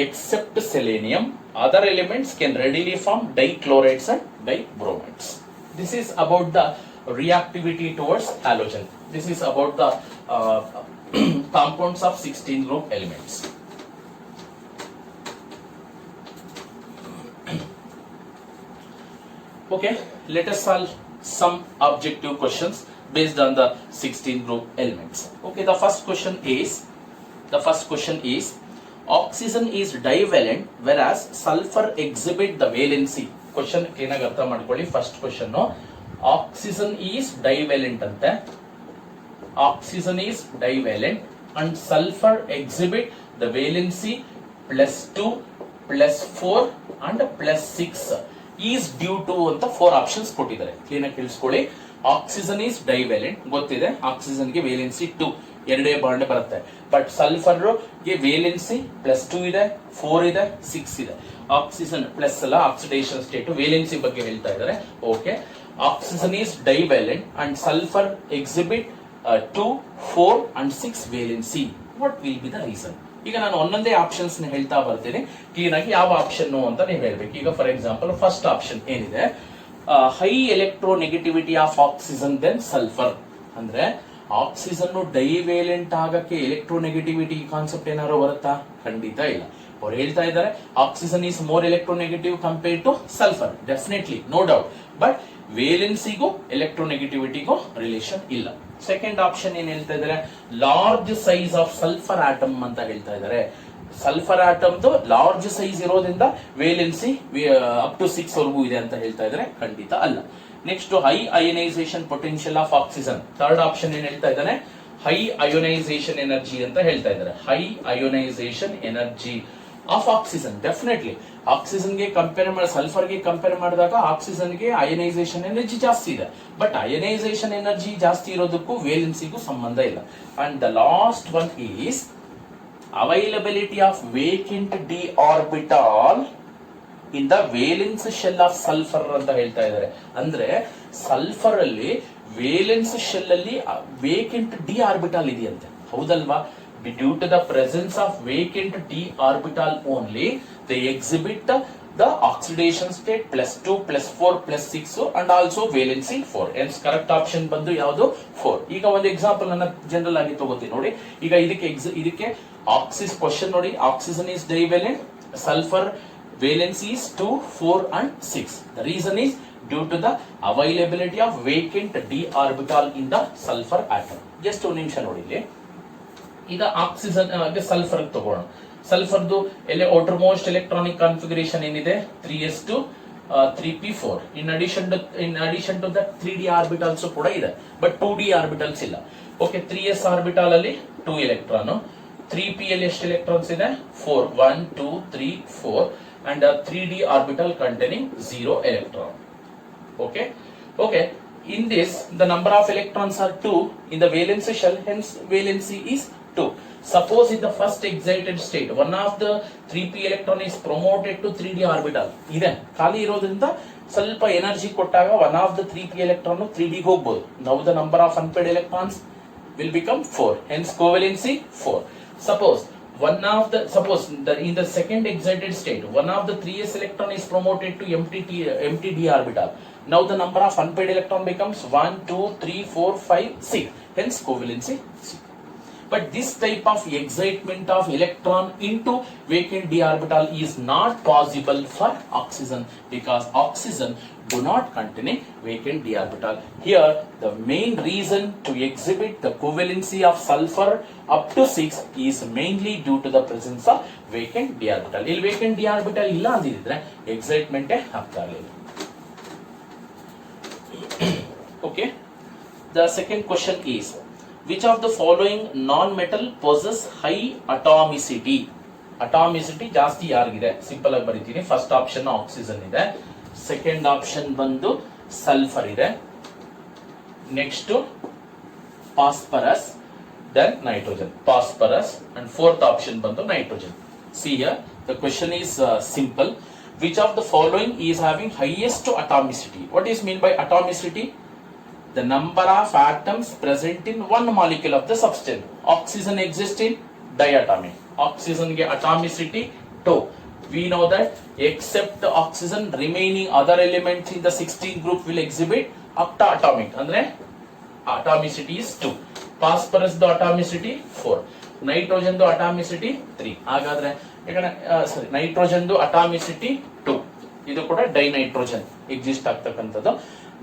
S1: Except selenium, other elements can readily form dichlorides and dibromides. This is about the reactivity towards halogen. This is about the compounds of 16 group elements. Okay, let us solve some objective questions based on the 16 group elements. Okay, the first question is oxygen is divalent whereas sulfur exhibit the valency. Question ಏನಾಗ ಅರ್ಥ ಮಾಡ್ಕೊಳ್ಳಿ. First question, oxygen is divalent ಅಂತೆ. Oxygen is divalent and sulphur exhibit the valency +2, +4 and +6 is due to ಅಂತ 4 options ಕೊಟ್ಟಿದ್ದಾರೆ. Clean ಆಗಿ ಕೇಳಿಸ್ಕೊಳ್ಳಿ. Oxygen is ಡೈವ್ಯಾಲೆಂಟ್ ಗೊತ್ತಿದೆ, oxygen ಗೆ ವೇಲೆನ್ಸಿ 2, ಎರಡೇ ಬಾಂಡ್ ಬರುತ್ತೆ. ಬಟ್ ಸಲ್ಫರ್ ಗೆ ವೇಲೆನ್ಸಿ +2 ಇದೆ, 4 ಇದೆ, 6 ಇದೆ. ಆಕ್ಸಿಜನ್ ಪ್ಲಸ್ ಅಲ್ಲ, ಆಕ್ಸಿಡೇಷನ್ ಸ್ಟೇಟ್, ವೇಲೆನ್ಸಿ ಬಗ್ಗೆ ಹೇಳ್ತಾ ಇದ್ದಾರೆ. Okay, oxygen is divalent and sulphur exhibit 2, 4 and 6 valency. What will be the reason? ಈಗ ನಾನು ಒಂದೊಂದೇ ಆಪ್ಷನ್ಸ್ ಹೇಳ್ತಾ ಬರ್ತೀನಿ, ಕ್ಲೀನ್ ಆಗಿ ಯಾವ ಆಪ್ಷನ್ ಅಂತ ನೀವು ಹೇಳ್ಬೇಕು. ಈಗ ಫಾರ್ ಎಕ್ಸಾಂಪಲ್ ಫಸ್ಟ್ ಆಪ್ಷನ್ ಏನಿದೆ, high electronegativity of oxygen then sulphur. ಅಂದ್ರೆ ಆಕ್ಸಿಜನ್ ಡೈವೇಲೆಂಟ್ ಆಗಕ್ಕೆ ಎಲೆಕ್ಟ್ರೋನೆಗೆಟಿವಿಟಿ ಕಾನ್ಸೆಪ್ಟ್ ಏನಾದ್ರು ಬರುತ್ತಾ? ಖಂಡಿತ ಇಲ್ಲ. ಅವ್ರು ಹೇಳ್ತಾ ಇದ್ದಾರೆ oxygen is more electronegative compare to sulphur. Definitely, no doubt. But ವೇಲೆನ್ಸಿಗೂ ಎಲೆಕ್ಟ್ರೋನೆಗೆಟಿವಿಟಿಗೂ ರಿಲೇಷನ್ ಇಲ್ಲ. ಸೆಕೆಂಡ್ ಆಪ್ಷನ್ ಏನ್ ಹೇಳ್ತಾ ಇದ್ದಾರೆ, large size of sulphur atom ಅಂತ ಹೇಳ್ತಾ ಇದ್ದಾರೆ. ಸಲ್ಫರ್ ಆಟಮ್ದು ಲಾರ್ಜ್ ಸೈಜ್ ಇರೋದ್ರಿಂದ ವೇಲೆನ್ಸಿ ಅಪ್ ಟು 6 ವರೆಗೂ ಇದೆ ಅಂತ ಹೇಳ್ತಾ ಇದ್ದಾರೆ. ಖಂಡಿತ ಅಲ್ಲ. Next, high ionisation potential of oxygen. Third option ಏನ್ ಹೇಳ್ತಾ ಇದ್ದಾನೆ, ಹೈ ಅಯೋನೈಸೇಷನ್ ಎನರ್ಜಿ ಅಂತ ಹೇಳ್ತಾ ಇದ್ದಾರೆ. High ionisation energy of oxygen. Definitely oxygen ಗೆ ಕಂಪೇರ್ ಮಾಡಿ ಸಲ್ಫರ್ ಗೆ ಕಂಪೇರ್ ಮಾಡಿದಾಗ ಆಕ್ಸಿಜನ್ ಗೆ ಅಯೋನೈಸೇಷನ್ ಎನರ್ಜಿ ಜಾಸ್ತಿ ಇದೆ. ಬಟ್ ಅಯೋನೈಸೇಷನ್ ಎನರ್ಜಿ ಜಾಸ್ತಿ ಇರೋದಕ್ಕೂ ವೇಲೆನ್ಸಿಗೂ ಸಂಬಂಧ ಇಲ್ಲ. And the last one is availability of vacant d orbital in the valence shell of sulphur ಅಂತ ಹೇಳ್ತಾ ಇದ್ದಾರೆ. ಅಂದ್ರೆ ಸಲ್ಫರ್ ಅಲ್ಲಿ ವೇಲೆನ್ಸ್ ಶೆಲ್ ಅಲ್ಲಿ ವೇಕೆಂಟ್ ಡಿ ಆರ್ಬಿಟಾಲ್ ಇದೆಯಂತೆ. ಹೌದಲ್ವಾ? Due to the presence of vacant d orbital only, they exhibit the oxidation state +2, +4, +6 and also valency 4. Hence correct option ಬಂದು ಯಾವುದು? 4. ಈಗ ಒಂದು ಎಕ್ಸಾಂಪಲ್ ನನ್ನ ಜನರಲ್ ಆಗಿ ತಗೋತೀನಿ ನೋಡಿ. ಈಗ ಇದಕ್ಕೆ ಆಕ್ಸಿಸ್ ಕ್ವಶನ್ ನೋಡಿ, oxygen is divalent, sulfur valency is 2, 4 and 6. The reason is due to the availability of vacant d orbital in the sulfur atom. Just ಒಂದು ನಿಮಿಷ ನೋಡಿ ಇಲ್ಲಿ. ಈಗ ಆಕ್ಸಿಜನ್ ಸಲ್ಫರ್ ತಗೋಣ. ಸಲ್ಫರ್ದು outermost electronic configuration ಏನಿದೆ? 3s2 3p4. In addition to that 3d orbitals ಕೂಡ ಇದೆ, but 2d orbitals ಇಲ್ಲ. ಓಕೆ, 3s ಆರ್ಬಿಟಲ್ ಅಲ್ಲಿ 2 ಎಲೆಕ್ಟ್ರಾನ್, 3p ಅಲ್ಲಿ ಎಷ್ಟು ಎಲೆಕ್ಟ್ರಾನ್ಸ್ ಇದೆ? 4. 1 2 3 4 and 3d orbital containing 0 electron. Okay. in this the number of electrons are 2 in the valency shell, hence valency is 2. Suppose in the first excited state one of the 3p electron is promoted to 3d orbital, ಇದೆ ಖಾಲಿ ಇರೋದ್ರಿಂದ ಸ್ವಲ್ಪ energy ಕೊಟ್ಟಾಗ one of the 3p electron 3d ಗೆ ಹೋಗಬಹುದು. Now the number of unpaired electrons will become 4, hence covalency 4. Suppose in the second excited state one of the 3s electron is promoted to empty d orbital. Now the number of unpaired electron becomes 1 2 3 4 5 6, hence covalency 6. But this type of excitement of electron into vacant d orbital is not possible for oxygen, because oxygen do not contain a vacant d orbital. Here the main reason to exhibit the covalency of sulfur up to 6 is mainly due to the presence of vacant d orbital. Il vacant d orbital illa andidre excitement ಆಗ್ತಾ ಇರಲಿಲ್ಲ. Okay, the second question is, which of the following non-metal possess high atomicity? Atomicity ಜಾಸ್ತಿ ಯಾರಿಗಿದೆ? Simple ಆಗಿ ಬರೀತೀನಿ. First option oxygen ಇದೆ, second option ಬಂದು sulphur ಇದೆ, next phosphorus, then nitrogen, phosphorus, and fourth option ಬಂದು nitrogen. See here, the question is simple. Which of the following is having highest atomicity? What is mean by atomicity? The number of atoms present in one molecule of the substance. Oxygen exists in diatomic. Oxygen ge atomicity 2. We know that except oxygen, remaining other elements in the 16th group will exhibit octaatomic. Andre atomicity is 2. Phosphorus the atomicity 4. Nitrogen the atomicity 3. ಹಾಗಾದ್ರೆ nitrogen the atomicity 2. ಇದು ಕೂಡ dinitrogen exist ಆಗ್ತಕ್ಕಂಥದ್ದು.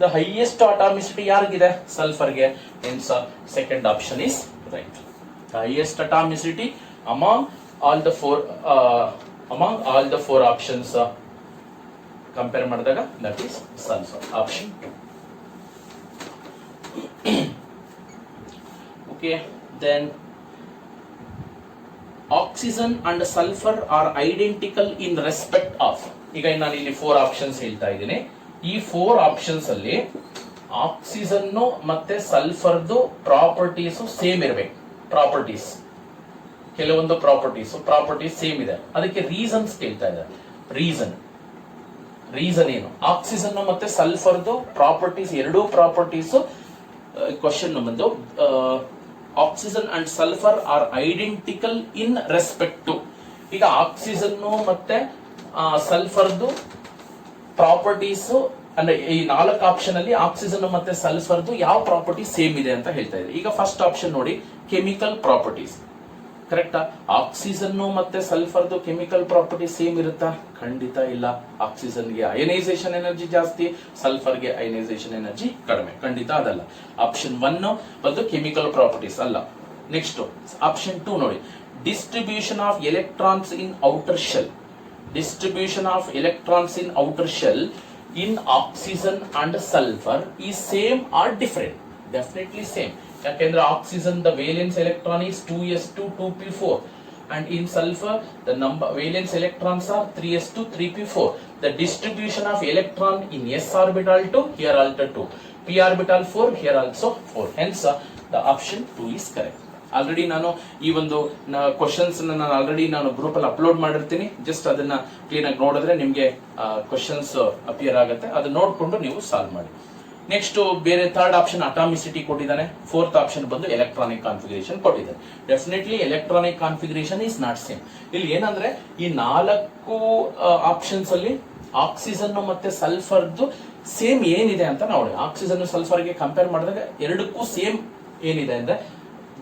S1: The highest atomicity ಯಾರಿಗಿದೆ? ಸಲ್ಫರ್ಗೆ. Hence second option is right. The highest atomicity among all the four options compare ಮಾಡಿದಾಗ that is sulfur, option 2. Okay, then oxygen and sulfur are identical in respect of. ಈಗ ನಾನು ಇಲ್ಲಿ 4 options ಹೇಳ್ತಾ ಇದ್ದೀನಿ. ಈ 4 options ಅಲ್ಲಿ oxygen ಮತ್ತೆ ಸಲ್ಫರ್ದು ಪ್ರಾಪರ್ಟೀಸ್ ಸೇಮ್ ಇರಬೇಕು. ಕೆಲವೊಂದು ಪ್ರಾಪರ್ಟೀಸ್ ಸೇಮ್ ಇದೆ, ಅದಕ್ಕೆ ರೀಸನ್ಸ್ ಕೇಳ್ತಾ ಇದ್ದಾರೆ. ರೀಸನ್ ಏನು? ಆಕ್ಸಿಜನ್ ಮತ್ತೆ ಸಲ್ಫರ್ದು ಪ್ರಾಪರ್ಟೀಸ್, ಎರಡೂ ಪ್ರಾಪರ್ಟೀಸ್ ಕ್ವಶನ್ ಬಂದು oxygen and sulphur are identical in respect to. ಈಗ ಆಕ್ಸಿಜನ್ ಮತ್ತೆ ಸಲ್ಫರ್ದು ಪ್ರಾಪರ್ಟೀಸ್ ಅಂದ್ರೆ ಈ 4 ಆಪ್ಷನ್ ಅಲ್ಲಿ ಆಕ್ಸಿಜನ್ ಮತ್ತೆ ಸಲ್ಫರ್ದು ಯಾವ ಪ್ರಾಪರ್ಟಿ ಸೇಮ್ ಇದೆ ಅಂತ ಹೇಳ್ತಾ ಇದ್ದಾರೆ. ಈಗ ಫಸ್ಟ್ ಆಪ್ಷನ್ ನೋಡಿ, ಕೆಮಿಕಲ್ ಪ್ರಾಪರ್ಟೀಸ್ ಕರೆಕ್ಟಾ? ಆಕ್ಸಿಜನ್ ಮತ್ತೆ ಸಲ್ಫರ್ದು ಕೆಮಿಕಲ್ ಪ್ರಾಪರ್ಟಿ ಸೇಮ್ ಇರುತ್ತಾ? ಖಂಡಿತ ಇಲ್ಲ. ಆಕ್ಸಿಜನ್ಗೆ ಅಯನೈಸೇಷನ್ ಎನರ್ಜಿ ಜಾಸ್ತಿ, ಸಲ್ಫರ್ಗೆ ಅಯನೈಸೇಷನ್ ಎನರ್ಜಿ ಕಡಿಮೆ. ಖಂಡಿತ ಅದಲ್ಲ. ಆಪ್ಷನ್ 1 ಬಂದು ಕೆಮಿಕಲ್ ಪ್ರಾಪರ್ಟೀಸ್ ಅಲ್ಲ. ನೆಕ್ಸ್ಟ್ ಆಪ್ಷನ್ 2 ನೋಡಿ, distribution of electrons in outer shell. Distribution of electrons in outer shell in oxygen and sulfur is same or different? Definitely same. ಯಾಕೆಂದ್ರೆ oxygen the valence electron is 2s2 2p4 and in sulfur the number valence electrons are 3s2 3p4. The distribution of electron in s orbital 2, here also 2, p orbital 4, here also 4. Hence the option 2 is correct. Already ನಾನು ಈ ಒಂದು questions ನಾನು already group ಅಲ್ಲಿ upload ಮಾಡಿರ್ತೀನಿ. Just ಅದನ್ನ clean ಆಗಿ ನೋಡಿದ್ರೆ ನಿಮ್ಗೆ ಕ್ವಶನ್ಸ್ ಅಪಿಯರ್ ಆಗುತ್ತೆ, ಅದನ್ನ ನೋಡ್ಕೊಂಡು ನೀವು ಸಾಲ್ವ್ ಮಾಡಿ. ನೆಕ್ಸ್ಟ್ ಬೇರೆ ಥರ್ಡ್ ಆಪ್ಷನ್ ಅಟಾಮಿಸಿಟಿ ಕೊಟ್ಟಿದ್ದಾನೆ, ಫೋರ್ತ್ ಆಪ್ಷನ್ ಬಂದು ಎಲೆಕ್ಟ್ರಾನಿಕ್ ಕಾನ್ಫಿಗರೇಷನ್ ಕೊಟ್ಟಿದ್ದಾರೆ. Definitely electronic configuration is not same. ಇಲ್ಲಿ ಏನಂದ್ರೆ ಈ 4 ಆಪ್ಷನ್ಸ್ ಅಲ್ಲಿ ಆಕ್ಸಿಜನ್ ಮತ್ತೆ ಸಲ್ಫರ್ದು ಸೇಮ್ ಏನಿದೆ ಅಂತ ನೋಡಿ. ಆಕ್ಸಿಜನ್ ಸಲ್ಫರ್ಗೆ ಕಂಪೇರ್ ಮಾಡಿದಾಗ ಎರಡಕ್ಕೂ ಸೇಮ್ ಏನಿದೆ ಅಂದ್ರೆ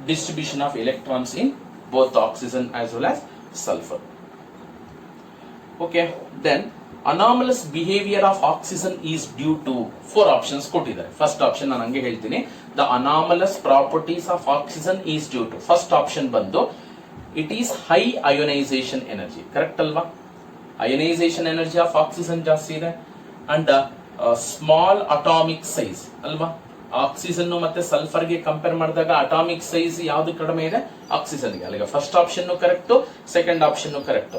S1: distribution of electrons in both oxygen as well as sulfur. Okay, then anomalous behavior of oxygen is due to 4 options ಕೊಟ್ಟಿದ್ದಾರೆ. ಫಸ್ಟ್ ಆಪ್ಷನ್ ನಾನು ಹಂಗೆ ಹೇಳ್ತೀನಿ, the anomalous properties of oxygen is due to. First option ಬಂದು it is high ionization energy. Correct ಅಲ್ವಾ? Ionization energy of oxygen ಜಾಸ್ತಿ ಇದೆ and small atomic size ಅಲ್ವಾ? Oxygen ಮತ್ತೆ ಸಲ್ಫರ್ಗೆ ಕಂಪೇರ್ ಮಾಡಿದಾಗ ಅಟಾಮಿಕ್ ಸೈಜ್ ಯಾವ್ದು ಕಡಿಮೆ ಇದೆ? ಆಕ್ಸಿಜನ್ಗೆ. ಅಲ್ಲಿಗೆ first option correct, second option correct.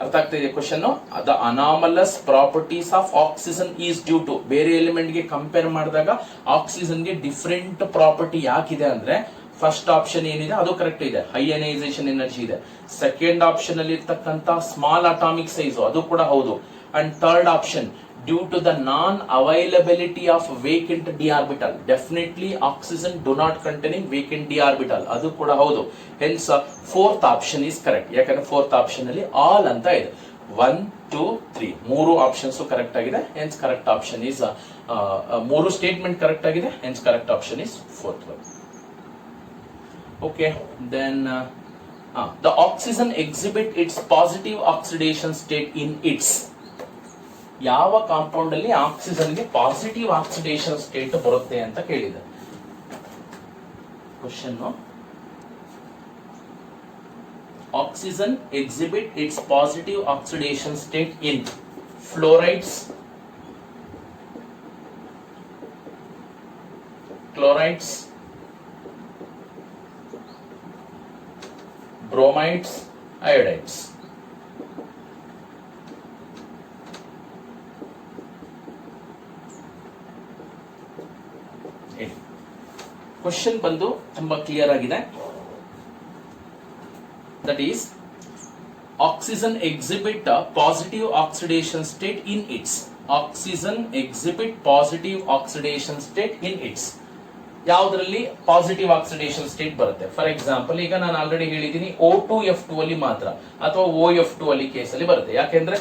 S1: ಅರ್ಥ ಆಗ್ತಾ ಇದೆ question? The anomalous properties of oxygen is due to, ಬೇರೆ ಎಲಿಮೆಂಟ್ ಗೆ ಕಂಪೇರ್ ಮಾಡಿದಾಗ ಆಕ್ಸಿಜನ್ ಗೆ ಡಿಫರೆಂಟ್ ಪ್ರಾಪರ್ಟಿ ಯಾಕಿದೆ ಅಂದ್ರೆ, ಫಸ್ಟ್ ಆಪ್ಷನ್ ಏನಿದೆ ಅದು ಕರೆಕ್ಟ್ ಇದೆ, ಅಯನೈಸೇಷನ್ ಎನರ್ಜಿ ಇದೆ. ಸೆಕೆಂಡ್ ಆಪ್ಷನ್ ಅಲ್ಲಿ ಇರ್ತಕ್ಕಂತ ಸ್ಮಾಲ್ ಅಟಾಮಿಕ್ ಸೈಜ್ ಅದು ಕೂಡ ಹೌದು. And third option due to the non availability of vacant d orbital, definitely oxygen do not containing vacant d orbital, ಅದು ಕೂಡ ಹೌದು. Hence fourth option is correct. ಯಾಕಂದ್ರೆ ಫೋರ್ತ್ ಆಪ್ಷನ್ ಅಲ್ಲಿ ಆಲ್ ಅಂತ ಇದೆ. 1, 2, 3 ಮೂರು ಆಪ್ಷನ್ಸ್ ಕರೆಕ್ಟ್ ಆಗಿದೆ. ಹೆನ್ಸ್ ಕರೆಕ್ಟ್ ಆಪ್ಷನ್ ಇಸ್, ಮೂರು ಸ್ಟೇಟ್ಮೆಂಟ್ ಕರೆಕ್ಟ್ ಆಗಿದೆ. Hence correct option is fourth one. Okay, then the oxygen exhibit its positive oxidation state in its, ಯಾವ compound ಅಲ್ಲಿ ಆಕ್ಸಿಜನ್ ಗೆ ಪಾಸಿಟಿವ್ ಆಕ್ಸಿಡೇಷನ್ ಸ್ಟೇಟ್ ಬರುತ್ತೆ ಅಂತ ಕೇಳಿದೆ question. Oxygen exhibit its positive oxidation state in fluorides, chlorides, bromides, iodides. Question ಬಂದು ತುಂಬಾ clear ಆಗಿದೆ. That is oxygen exhibit positive oxidation state in its. Oxygen exhibit positive oxidation state in its. ಯಾವುದರಲ್ಲಿ positive oxidation state ಬರುತ್ತೆ? For example, ಈಗ ನಾನು already ಹೇಳಿದ್ದೀನಿ O2F2 ಅಲ್ಲಿ ಮಾತ್ರ ಅಥವಾ OF2 ಅಲ್ಲಿ ಕೇಸ್ ಅಲ್ಲಿ ಬರುತ್ತೆ. ಯಾಕೆಂದ್ರೆ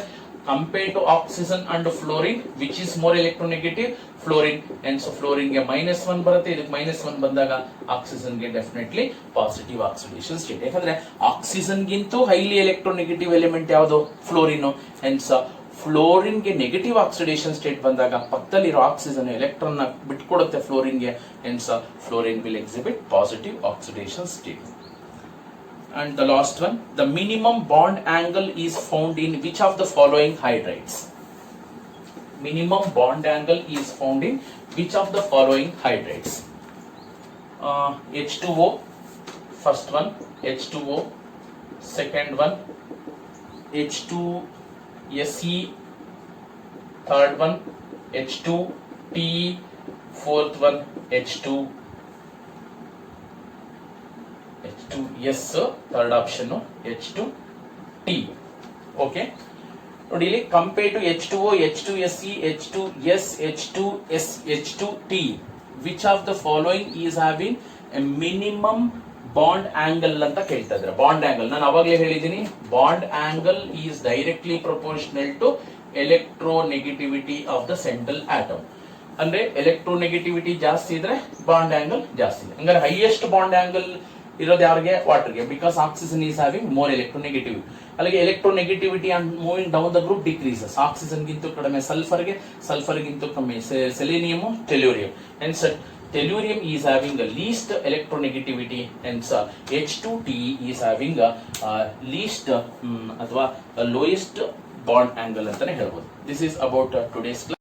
S1: compare to oxygen and fluorine which is more electronegative, fluorine. And so fluorine ಗೆ -1 ಬರುತ್ತೆ. ಇದಕ್ಕೆ -1 ಬಂದಾಗ ಆಕ್ಸಿಜನ್ ಗೆ ಡೆಫಿನೆಟ್ಲಿ ಪಾಸಿಟಿವ್ ಆಕ್ಸಿಡೇಷನ್ ಸ್ಟೇಟ್. ಯಾಕಂದ್ರೆ ಆಕ್ಸಿಜನ್ ಗಿಂತೂ ಹೈಲಿ ಎಲೆಕ್ಟ್ರೋನೆಗೆಟಿವ್ ಎಲಿಮೆಂಟ್ ಯಾವುದು? ಫ್ಲೋರಿನ್. ಹೆನ್ಸ್ ಫ್ಲೋರಿನ್ ಗೆ ನೆಗೆಟಿವ್ ಆಕ್ಸಿಡೇಷನ್ ಸ್ಟೇಟ್ ಬಂದಾಗ ಪಕ್ಕದಲ್ಲಿರೋ ಆಕ್ಸಿಜನ್ ಎಲೆಕ್ಟ್ರಾನ್ ನ ಬಿಟ್ಕೊಡುತ್ತೆ ಫ್ಲೋರಿನ್ ಗೆ. Hence fluorine will exhibit positive oxidation state. And the last one, the minimum bond angle is found in which of the following hydrides? Minimum bond angle is found in which of the following hydrides? H2O, first one H2O, second one H2SE, third one H2PE, fourth one H2S, third option H2T. Okay, ನೋಡಿ ಇಲ್ಲಿ compare to H2O, H2SE, H2S, H2S, H2T, which of the following is having a minimum bond angle ಅಂತ ಕೇಳ್ತಾ ಇದ್ದಾರೆ. Bond angle ನಾನು ಅವಾಗಲೇ ಹೇಳಿದ್ದೀನಿ, bond angle is directly proportional to electronegativity of the central atom. ಅಂದ್ರೆ electronegativity ಜಾಸ್ತಿ ಇದ್ರೆ bond angle ಜಾಸ್ತಿ ಇದೆ. ಹಂಗಾರೆ ಹೈಯೆಸ್ಟ್ ಬಾಂಡ್ ಆಂಗಲ್ ಇರೋದು ಯಾರಿಗೆ? ವಾಟರ್ಗೆ, because oxygen is having more electronegative. ಅಲ್ಲಿಗೆ electronegativity and moving down the group decreases. Oxygen ಗಿಂತೂ ಕಡಿಮೆ ಸಲ್ಫರ್ ಗಿಂತೂ ಕಮ್ಮಿ selenium, tellurium. Hence tellurium is having the least electronegativity, hence H2TE is having least ಅಥವಾ lowest bond angle ಅಂತಾನೆ ಹೇಳ್ಬೋದು. This is about today's class.